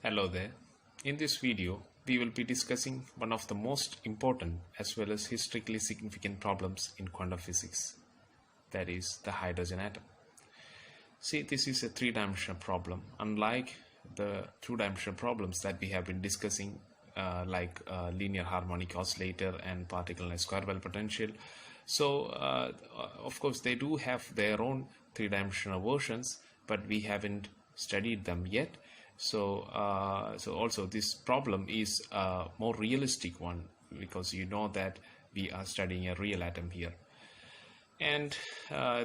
Hello there. In this video, we will be discussing one of the most important as well as historically significant problems in quantum physics, that is the hydrogen atom. See, this is a three-dimensional problem, unlike the two-dimensional problems that we have been discussing like linear harmonic oscillator and particle and square well potential. So, of course, they do have their own three-dimensional versions, but we haven't studied them yet. So also this problem is a more realistic one, because you know that we are studying a real atom here. And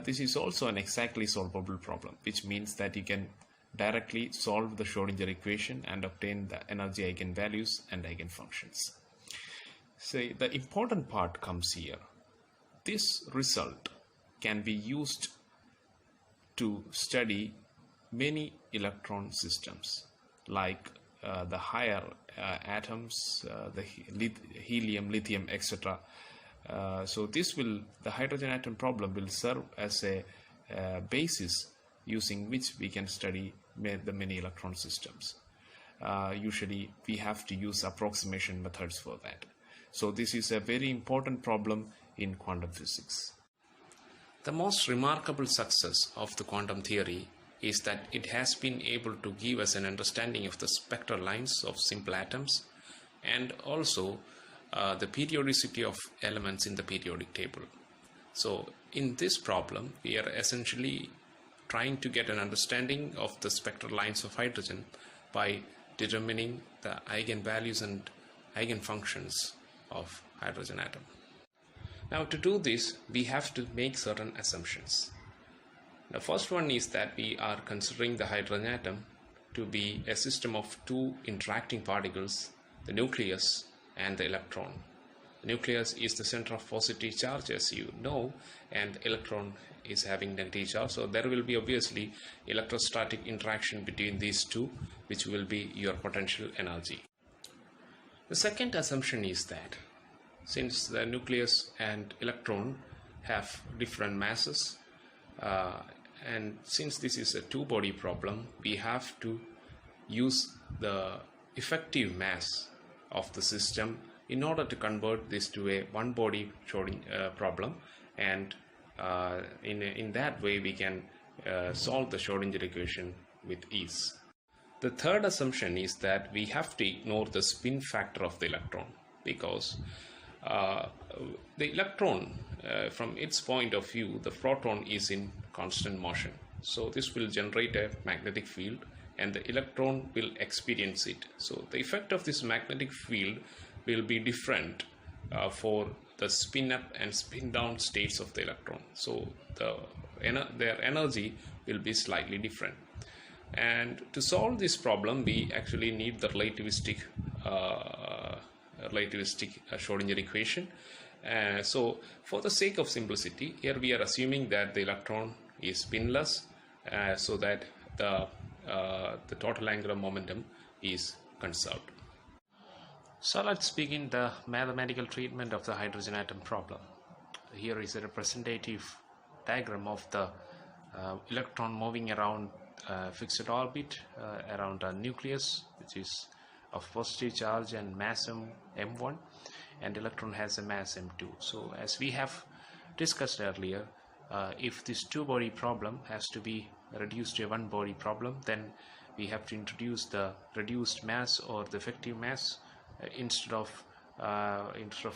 this is also an exactly solvable problem, which means that you can directly solve the Schrodinger equation and obtain the energy eigenvalues and eigenfunctions. So the important part comes here. This result can be used to study many electron systems, like the higher atoms, the helium, lithium, etc. So the hydrogen atom problem will serve as a basis using which we can study the many electron systems. Usually we have to use approximation methods for that. So this is a very important problem in quantum physics. The most remarkable success of the quantum theory is that it has been able to give us an understanding of the spectral lines of simple atoms and also the periodicity of elements in the periodic table. So in this problem, we are essentially trying to get an understanding of the spectral lines of hydrogen by determining the eigenvalues and eigenfunctions of hydrogen atom. Now, to do this, we have to make certain assumptions. The first one is that we are considering the hydrogen atom to be a system of two interacting particles, the nucleus and the electron. The nucleus is the center of positive charge, as you know, and the electron is having negative charge. So there will be obviously electrostatic interaction between these two, which will be your potential energy. The second assumption is that since the nucleus and electron have different masses, and since this is a two-body problem, we have to use the effective mass of the system in order to convert this to a one-body problem, and in that way we can solve the Schrodinger equation with ease. The third assumption is that we have to ignore the spin factor of the electron, because the electron, from its point of view, the proton is in constant motion. So this will generate a magnetic field and the electron will experience it. So the effect of this magnetic field will be different for the spin up and spin down states of the electron. So their energy will be slightly different. And to solve this problem, we actually need the relativistic Schrodinger equation. So for the sake of simplicity, here we are assuming that the electron is spinless, so that the total angular momentum is conserved. So let's begin the mathematical treatment of the hydrogen atom problem. Here is a representative diagram of the electron moving around fixed orbit around a nucleus, which is of positive charge and mass m1, and electron has a mass m2. So as we have discussed earlier, if this two-body problem has to be reduced to a one-body problem, then we have to introduce the reduced mass or the effective mass instead of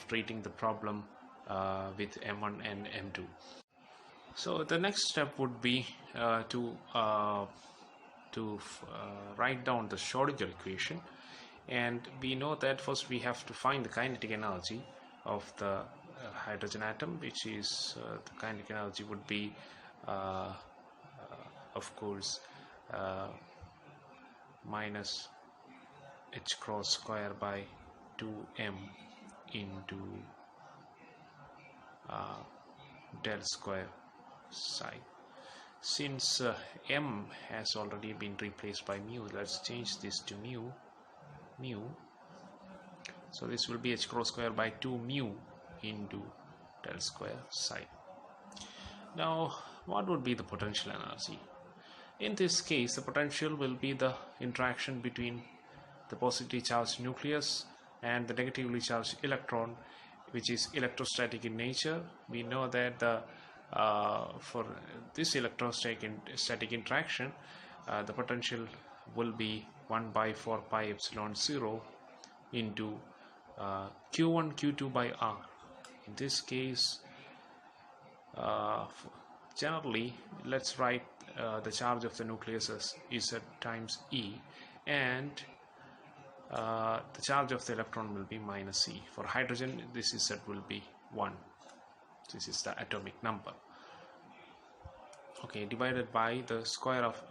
treating the problem with m1 and m2. So the next step would be to write down the Schrodinger equation, and we know that first we have to find the kinetic energy of the hydrogen atom, which is the kinetic energy would be of course minus h cross square by 2m into del square psi. Since m has already been replaced by mu, let's change this to mu. So this will be h cross square by 2 mu into del square psi. Now, what would be the potential energy? In this case, the potential will be the interaction between the positively charged nucleus and the negatively charged electron, which is electrostatic in nature. We know that for this electrostatic interaction, the potential will be 1 by 4 pi epsilon 0 into Q1 Q2 by R. In this case, generally, let's write the charge of the nucleus as Z times E, and the charge of the electron will be minus E. For hydrogen, this Z will be 1. This is the atomic number. Okay, divided by the square of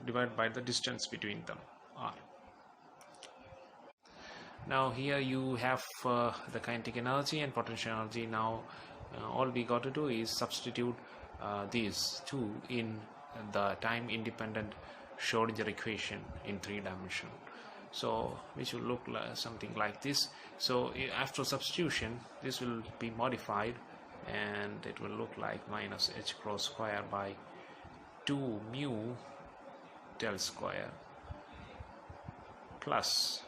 divided by the distance between them, R. Now here you have the kinetic energy and potential energy. Now all we got to do is substitute these two in the time independent Schrodinger equation in 3 dimension. So which will look like something like this. So after substitution, this will be modified and it will look like minus h cross square by 2 mu del square plus,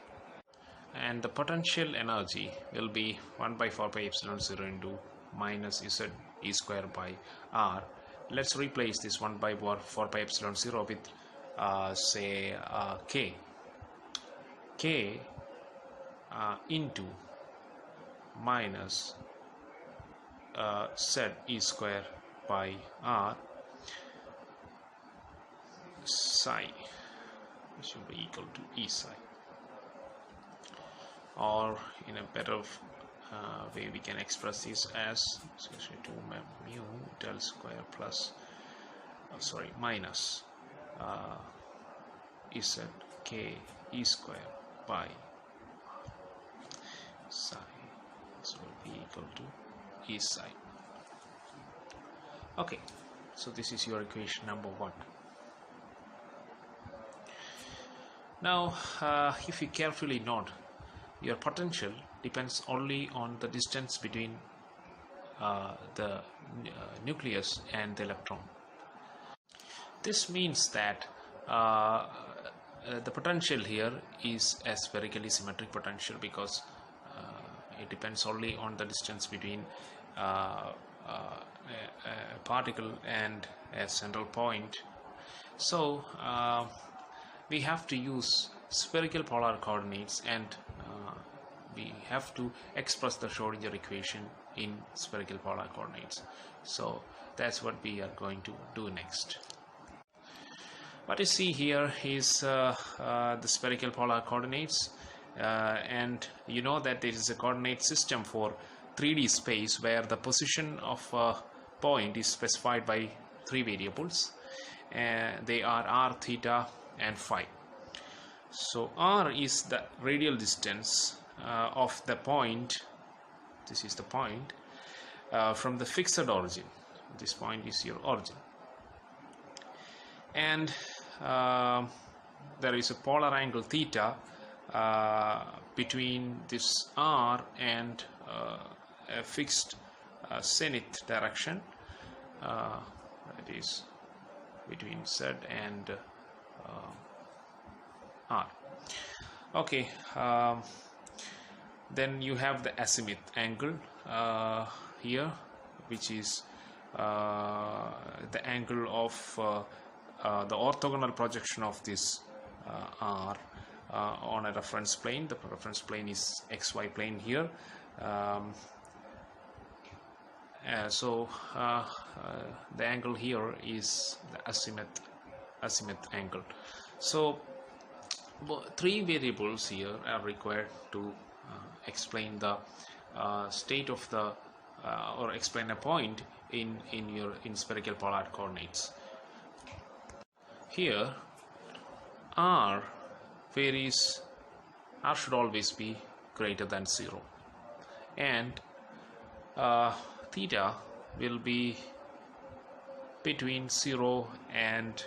and the potential energy will be 1 by 4 pi epsilon 0 into minus Z E square by R. Let's replace this 1 by 4 pi epsilon 0 with say K into minus Z E square by R psi, which will be equal to E psi. Or in a better way, we can express this as 2 mu del square plus minus Z K E square by psi. This will be equal to E psi. Okay, so this is your equation number 1. Now if you carefully note, your potential depends only on the distance between the nucleus and the electron. This means that the potential here is a spherically symmetric potential, because it depends only on the distance between a particle and a central point. So we have to use spherical polar coordinates, and we have to express the Schrodinger equation in spherical polar coordinates. So that's what we are going to do next. What you see here is the spherical polar coordinates, and you know that there is a coordinate system for 3D space where the position of a point is specified by 3 variables. They are r, theta and phi. So r is the radial distance of the point. This is the point from the fixed origin. This point is your origin, and there is a polar angle theta between this r and a fixed zenith direction, that is between z and r. Okay, then you have the azimuth angle here, which is the angle of the orthogonal projection of this r on a reference plane. The reference plane is xy plane here. So the angle here is the azimuth angle. So 3 variables here are required to explain the state of the or explain a point in spherical polar coordinates. Here r should always be greater than 0, and theta will be between 0 and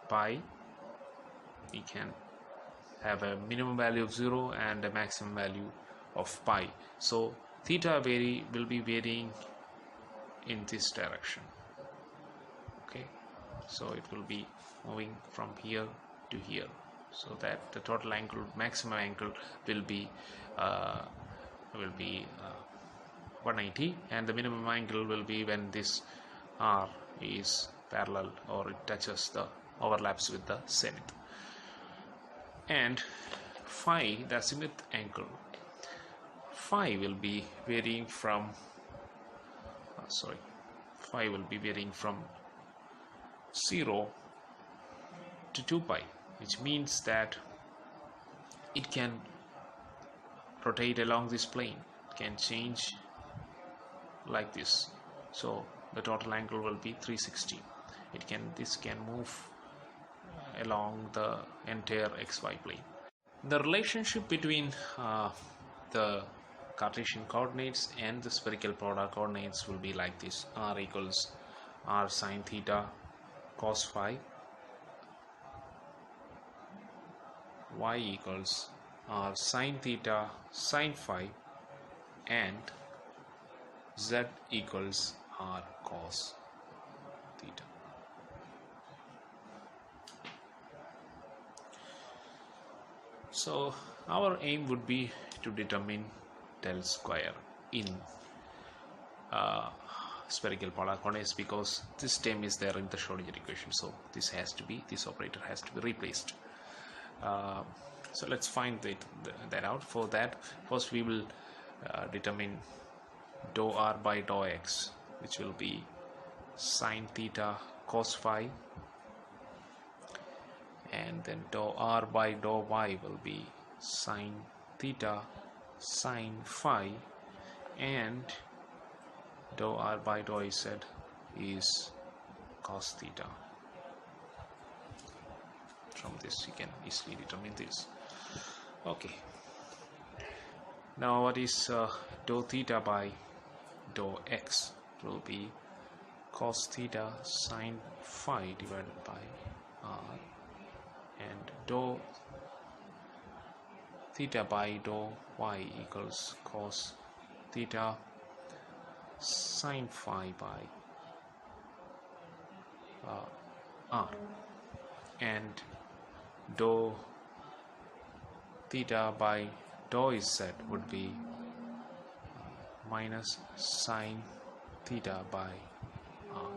pi. We can have a minimum value of 0 and a maximum value of pi. So theta will be varying in this direction. Okay, so it will be moving from here to here. so that the total angle, maximum angle will be uh, 180, and the minimum angle will be when this R is parallel or it touches the overlaps with the zenith. And phi, the azimuth angle, phi will be varying from phi will be varying from 0 to 2 pi, which means that it can rotate along this plane, it can change like this. So the total angle will be 360. This can move along the entire xy plane. The relationship between the Cartesian coordinates and the spherical polar coordinates will be like this: r equals r sine theta cos phi, y equals r sine theta sine phi, and z equals r cos theta. So our aim would be to determine del square in spherical polar coordinates, because this term is there in the Schrodinger equation, so this operator has to be replaced. So let's find that out. For that, first we will determine dou r by dou x, which will be sine theta cos phi, and then dou r by dou y will be sine theta sine phi, and dou r by dou z is cos theta. From this you can easily determine this. Okay, now what is dou theta by dou x? It will be cos theta sine phi divided by r, and dou theta by dou y equals cos theta sine phi by r, and dou theta by dou z would be minus sine theta by r.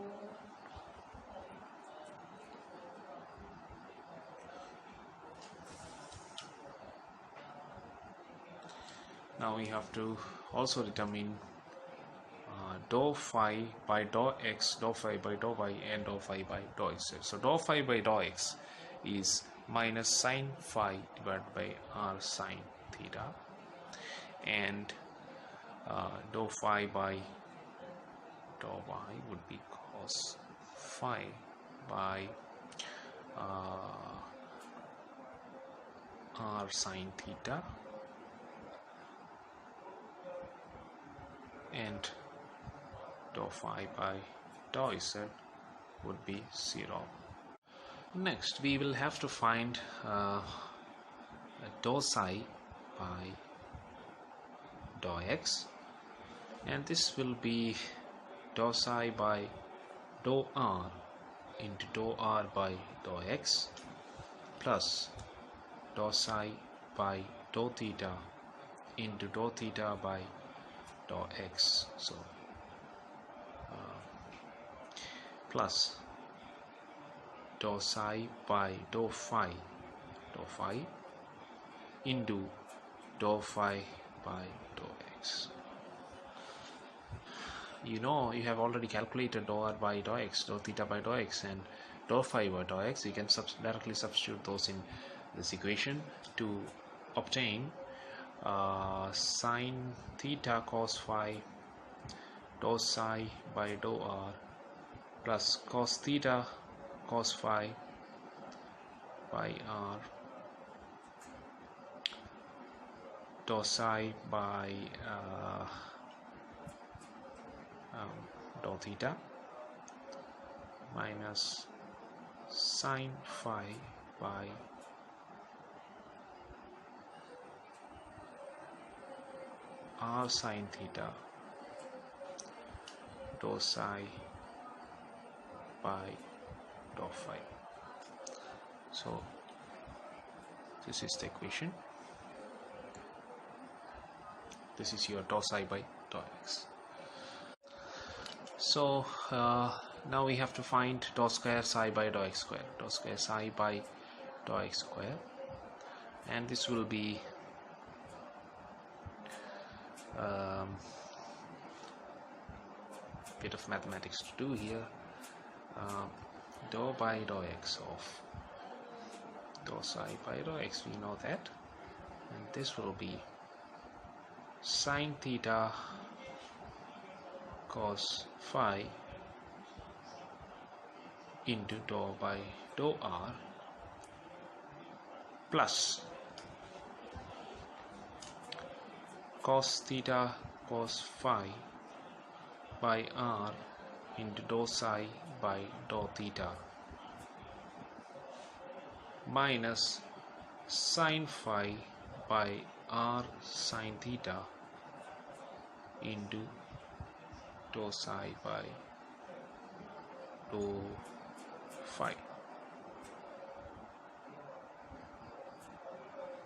Now we have to also determine dou phi by dou x, dou phi by dou y, and dou phi by dou z. So dou phi by dou x is minus sine phi divided by r sine theta, and dou phi by dou y would be cos phi by r sine theta, and dou phi by dou z would be 0. Next we will have to find dou psi by dou x, and this will be dou psi by dou r into dou r by dou x plus dou psi by dou theta into dou theta by dou x, so plus dou psi by dou phi into dou phi by dou x. You know, you have already calculated dou r by dou x, dou theta by dou x, and dou phi by dou x. You can directly substitute those in this equation to obtain sine theta cos phi dou psi by dou r plus cos theta cos phi by r dou psi by dou theta minus sine phi by r sine theta dou psi by dou phi. So This is the equation. This is your dou psi by dou x. So now we have to find dou square psi by dou x square. Dou square psi by dou x square, and this will be bit of mathematics to do here. Dou by dou x of dou psi by dou x, we know that, and this will be sine theta cos phi into dou by dou r plus cos theta cos phi by r into dou psi by dou theta minus sin phi by r sin theta into dou psi by dou phi.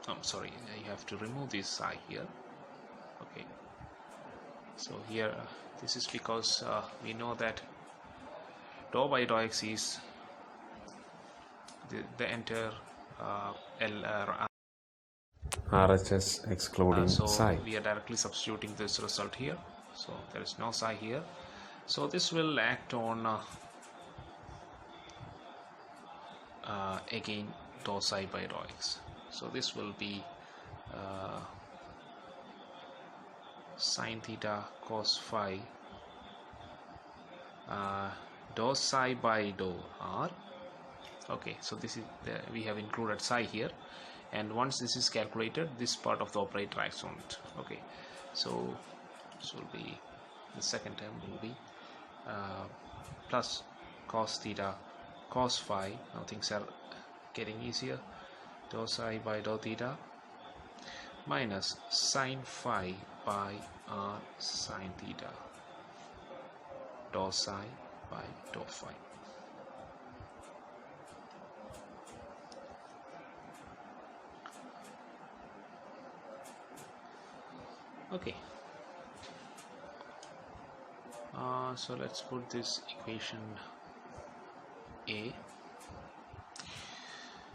I'm sorry, I have to remove this psi here. Okay, so here this is because we know that dou by dou x is the entire RHS excluding psi. We are directly substituting this result here, so there is no psi here. So this will act on again dou psi by dou x. So this will be sin theta cos phi dou psi by dou r. Okay, so this is we have included psi here, and once this is calculated, this part of the operator acts on it. Okay, so this will be, the second term will be plus cos theta cos phi. Now things are getting easier. Dou psi by dou theta minus sin phi by r sin theta dou psi by dou phi. Okay, so let's put this equation A